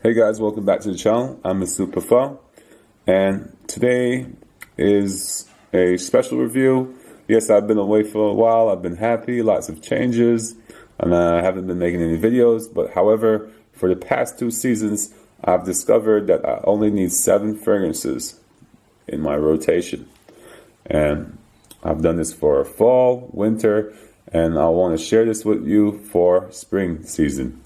Hey guys, welcome back to the channel. I'm Mr. Pafa, and today is a special review. Yes, I've been away for a while. I've been happy, lots of changes, and I haven't been making any videos. But however, for the past 2 seasons, I've discovered that I only need 7 fragrances in my rotation. And I've done this for fall, winter, and I want to share this with you for spring season.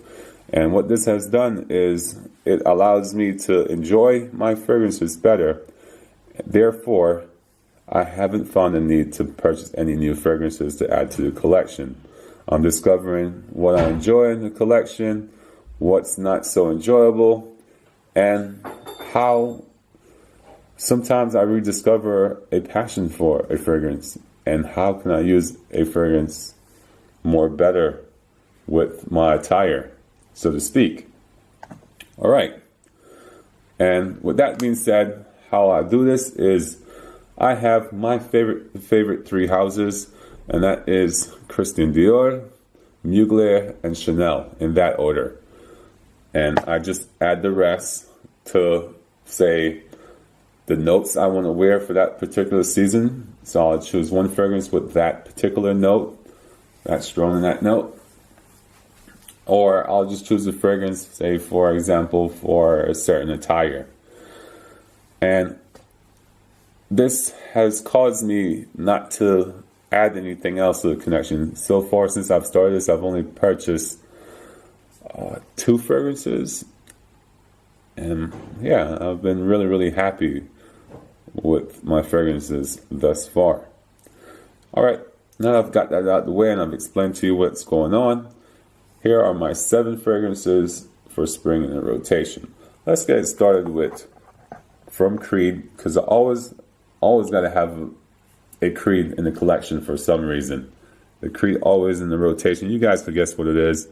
And what this has done is it allows me to enjoy my fragrances better. Therefore, I haven't found the need to purchase any new fragrances to add to the collection. I'm discovering what I enjoy in the collection, what's not so enjoyable, and how sometimes I rediscover a passion for a fragrance, and how can I use a fragrance more better with my attire, so to speak. All right. And with that being said, how I do this is I have my favorite 3 houses, and that is Christian Dior, Mugler, and Chanel, in that order. And I just add the rest to say the notes I want to wear for that particular season. So I'll choose one fragrance with that particular note, that's strong in that note. Or I'll just choose a fragrance, say, for example, for a certain attire. And this has caused me not to add anything else to the collection. So far, since I've started this, I've only purchased 2 fragrances. And yeah, I've been really happy with my fragrances thus far. All right, now I've got that out of the way and I've explained to you what's going on. Here are my 7 fragrances for spring in a rotation. Let's get started with from Creed, because I always got to have a Creed in the collection for some reason. The Creed always in the rotation. You guys could guess what it is.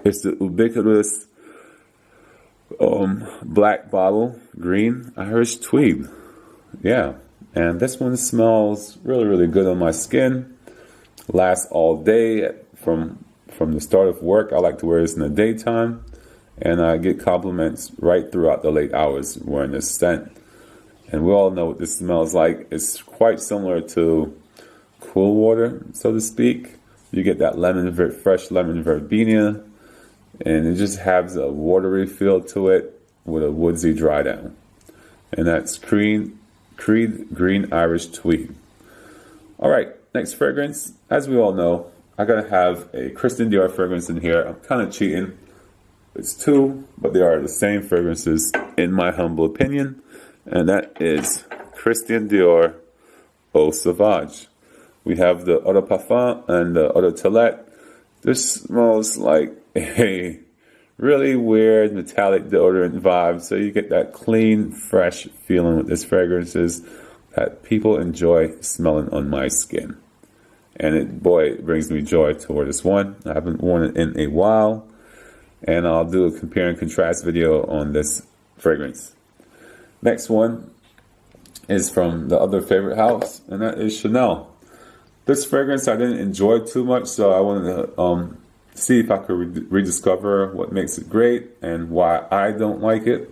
It's the ubiquitous black bottle, green Irish tweed. Yeah, and this one smells really good on my skin. Lasts all day from the start of work. I like to wear this in the daytime, and I get compliments right throughout the late hours wearing this scent. And we all know what this smells like. It's quite similar to Cool Water, so to speak. You get that fresh lemon verbena, and it just has a watery feel to it with a woodsy dry down. And that's Creed Green Irish Tweed. All right, next fragrance. As we all know, I gotta have a Christian Dior fragrance in here. I'm kind of cheating. It's 2, but they are the same fragrances in my humble opinion. And that is Christian Dior Eau Sauvage. We have the Eau de Parfum and the Eau de Toilette. This smells like a really weird metallic deodorant vibe. So you get that clean, fresh feeling with this fragrances that people enjoy smelling on my skin. And it brings me joy toward this one. I haven't worn it in a while, and I'll do a compare and contrast video on this fragrance. Next one is from the other favorite house, and that is Chanel. This fragrance I didn't enjoy too much, so I wanted to see if I could rediscover what makes it great and why I don't like it.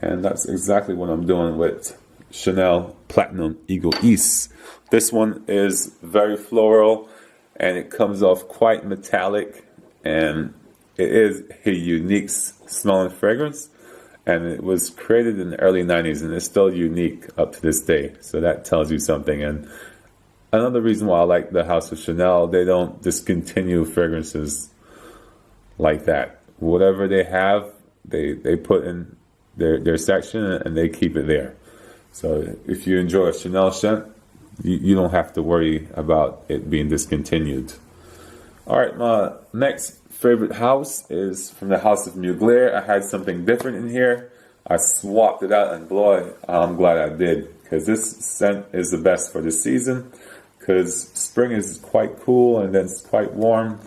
And that's exactly what I'm doing with Chanel Platinum Egoiste. This one is very floral, and it comes off quite metallic, and it is a unique smelling fragrance, and it was created in the early 90s, and it's still unique up to this day, so that tells you something. And another reason why I like the house of Chanel, they don't discontinue fragrances like that. Whatever they have, they put in their section, and they keep it there. So if you enjoy a Chanel scent, you don't have to worry about it being discontinued. All right, my next favorite house is from the house of Mugler. I had something different in here. I swapped it out, and boy, I'm glad I did, because this scent is the best for the season, because spring is quite cool and then it's quite warm.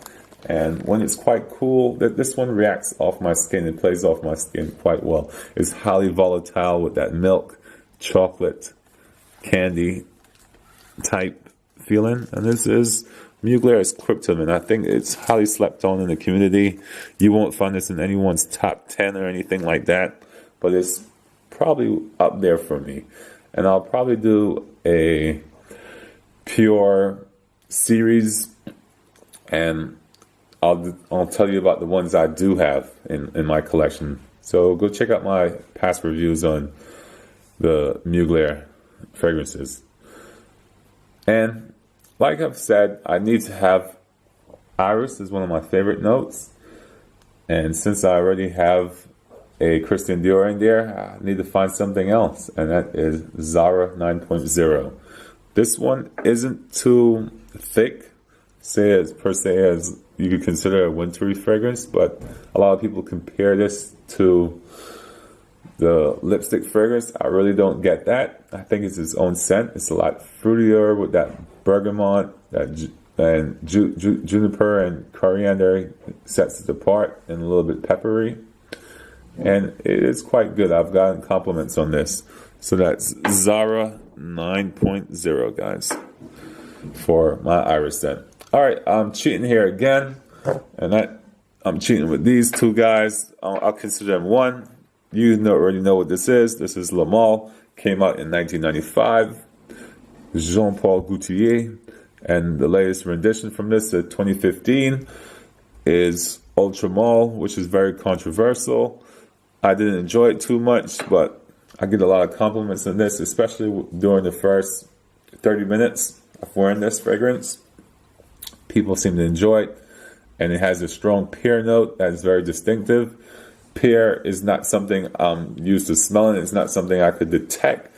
And when it's quite cool, this one reacts off my skin. It plays off my skin quite well. It's highly volatile with that milk, chocolate, candy type feeling. And this is Mugler is Cryptoman. I think it's highly slept on in the community. You won't find this in anyone's top 10 or anything like that, but it's probably up there for me. And I'll probably do a pure series, and I'll tell you about the ones I do have in my collection. So go check out my past reviews on the Mugler fragrances. And like I've said, I need to have Iris is one of my favorite notes. And since I already have a Christian Dior in there, I need to find something else. And that is Zara 9.0. This one isn't too thick, per se as you could consider a wintry fragrance, but a lot of people compare this to the lipstick fragrance. I really don't get that. I think it's its own scent. It's a lot fruitier with that bergamot, and juniper and coriander sets it apart, and a little bit peppery. And it is quite good. I've gotten compliments on this. So that's Zara 9.0, guys, for my Iris scent. All right, I'm cheating here again, and I'm cheating with these two guys. I'll consider them one. You already know what this is. This is Le Male. Came out in 1995. Jean-Paul Gaultier. And the latest rendition from this, 2015, is Ultra Male, which is very controversial. I didn't enjoy it too much, but I get a lot of compliments on this, especially during the first 30 minutes of wearing this fragrance. People seem to enjoy it, and it has a strong pear note that is very distinctive. Pear is not something I'm used to smelling. It's not something I could detect.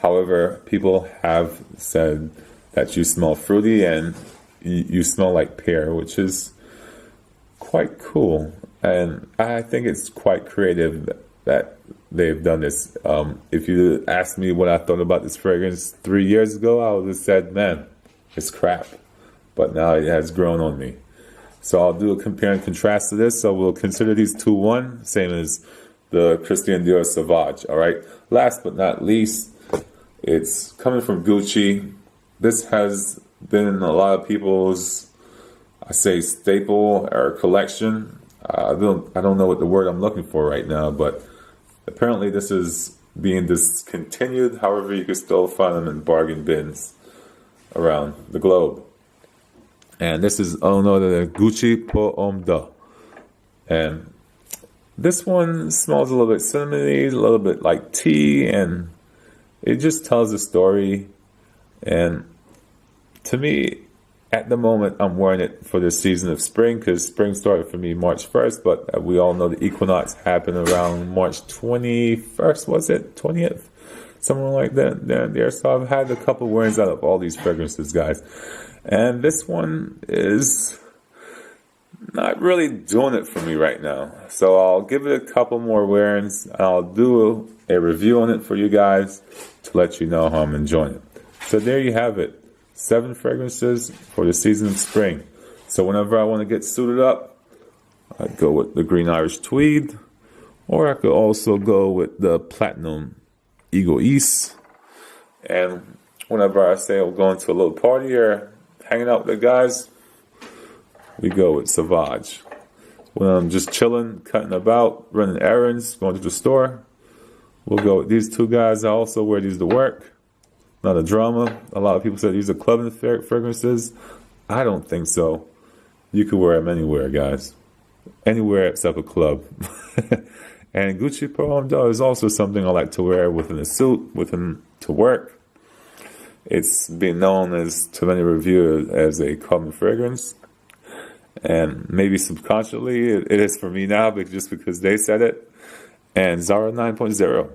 However, people have said that you smell fruity and you smell like pear, which is quite cool. And I think it's quite creative that they've done this. If you asked me what I thought about this fragrance 3 years ago, I would have said, man, it's crap. But now it has grown on me. So I'll do a compare and contrast to this. So we'll consider these two one, same as the Christian Dior Sauvage. All right. Last but not least, it's coming from Gucci. This has been in a lot of people's, I say, staple or collection. I don't know what the word I'm looking for right now, but apparently this is being discontinued. However, you can still find them in bargain bins around the globe. And this is the Gucci Pour Homme d'Eau. And this one smells a little bit cinnamony, a little bit like tea, and it just tells a story. And to me, at the moment, I'm wearing it for the season of spring, because spring started for me March 1st, but we all know the equinox happened around March 21st, was it? 20th? Somewhere like that there. So I've had a couple wearings out of all these fragrances, guys. And this one is not really doing it for me right now. So I'll give it a couple more wearings. I'll do a review on it for you guys to let you know how I'm enjoying it. So there you have it. 7 fragrances for the season of spring. So whenever I want to get suited up, I go with the Green Irish Tweed, or I could also go with the Platinum Egoist. And whenever I say I'm going to a little party or hanging out with the guys, we go with Sauvage. When I'm just chilling, cutting about, running errands, going to the store, we'll go with these two guys. I also wear these to work. Not a drama. A lot of people say these are clubbing fragrances. I don't think so. You can wear them anywhere, guys. Anywhere except a club. And Gucci Pour Homme d'Eau is also something I like to wear within a suit, within to work. It's been known as to many reviewers as a common fragrance. And maybe subconsciously it is for me now, but just because they said it. And Zara 9.0.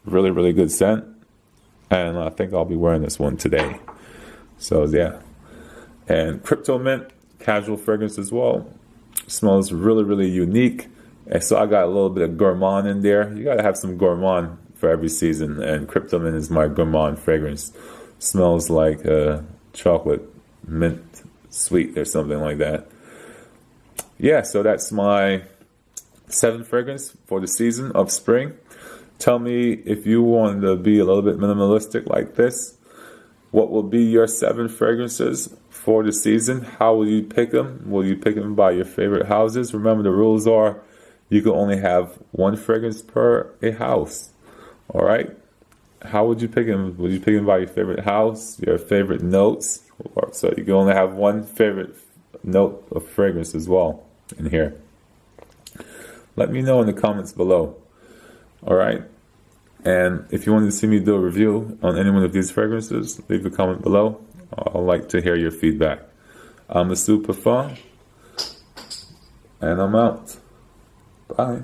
Really, really good scent. And I think I'll be wearing this one today. So, yeah. And Crypto Mint, casual fragrance as well. Smells really, really unique. And so I got a little bit of gourmand in there. You got to have some gourmand for every season. And Crypto Mint is my gourmand fragrance. Smells like chocolate mint sweet or something like that. Yeah, so that's my 7 fragrance for the season of spring. Tell me if you want to be a little bit minimalistic like this. What will be your 7 fragrances for the season. How will you pick them? Will you pick them by your favorite houses? Remember, the rules are you can only have one fragrance per a house. All right? How would you pick them? Would you pick them by your favorite house, your favorite notes? So you can only have one favorite note of fragrance as well in here. Let me know in the comments below. All right? And if you wanted to see me do a review on any one of these fragrances, leave a comment below. I'd like to hear your feedback. I'm a super fan, and I'm out. Bye.